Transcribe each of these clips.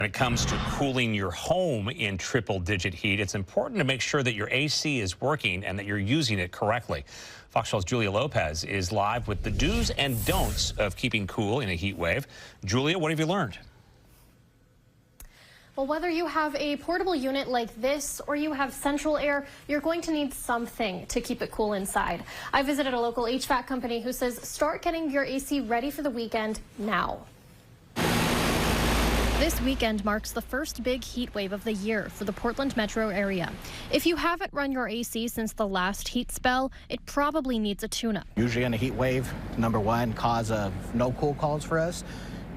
When it comes to cooling your home in triple-digit heat, it's important to make sure that your AC is working and that you're using it correctly. Fox 12's Julia Lopez is live with the do's and don'ts of keeping cool in a heat wave. Julia, what have you learned? Well, whether you have a portable unit like this or you have central air, you're going to need something to keep it cool inside. I visited a local HVAC company who says start getting your AC ready for the weekend now. This weekend marks the first big heat wave of the year for the Portland metro area. If you haven't run your AC since the last heat spell, it probably needs a tune-up. Usually in a heat wave, number one cause of no cool calls for us,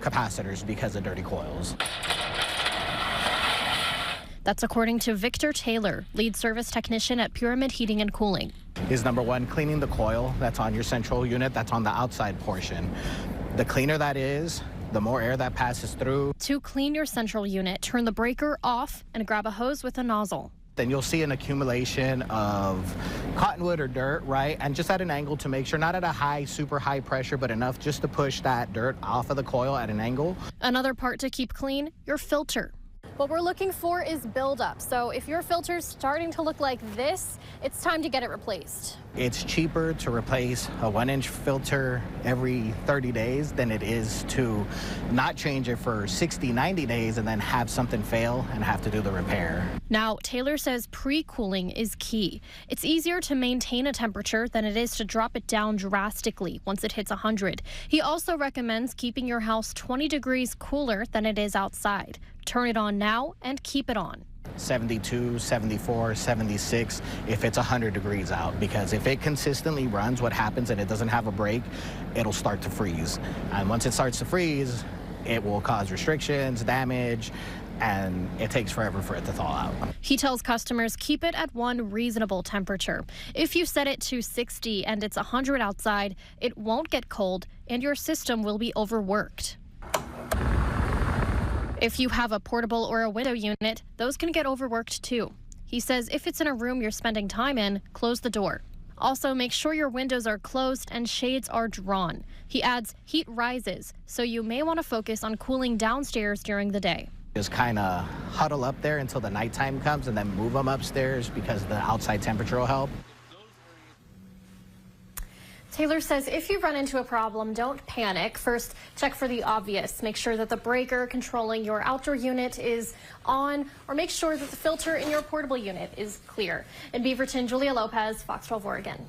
capacitors because of dirty coils. That's according to Victor Taylor, lead service technician at Pyramid Heating and Cooling. Is number one, cleaning the coil that's on your central unit, that's on the outside portion. The cleaner that is, the more air that passes through. To clean your central unit, turn the breaker off and grab a hose with a nozzle. Then you'll see an accumulation of cottonwood or dirt, right? And just at an angle to make sure, not at a high, super high pressure, but enough just to push that dirt off of the coil at an angle. Another part to keep clean, your filter. What we're looking for is buildup. So if your filter's starting to look like this, it's time to get it replaced. It's cheaper to replace a 1-inch filter every 30 days than it is to not change it for 60, 90 days and then have something fail and have to do the repair. Now, Taylor says pre-cooling is key. It's easier to maintain a temperature than it is to drop it down drastically once it hits 100. He also recommends keeping your house 20 degrees cooler than it is outside. Turn it on now and keep it on. 72, 74, 76 if it's 100 degrees out, because if it consistently runs, what happens and it doesn't have a break, it'll start to freeze. And once it starts to freeze, it will cause restrictions, damage, and it takes forever for it to thaw out. He tells customers keep it at one reasonable temperature. If you set it to 60 and it's 100 outside, it won't get cold and your system will be overworked. If you have a portable or a window unit, those can get overworked too. He says if it's in a room you're spending time in, close the door. Also, make sure your windows are closed and shades are drawn. He adds heat rises, so you may want to focus on cooling downstairs during the day. Just kind of huddle up there until the nighttime comes and then move them upstairs because the outside temperature will help. Taylor says if you run into a problem, don't panic. First, check for the obvious. Make sure that the breaker controlling your outdoor unit is on, or make sure that the filter in your portable unit is clear. In Beaverton, Julia Lopez, Fox 12 Oregon.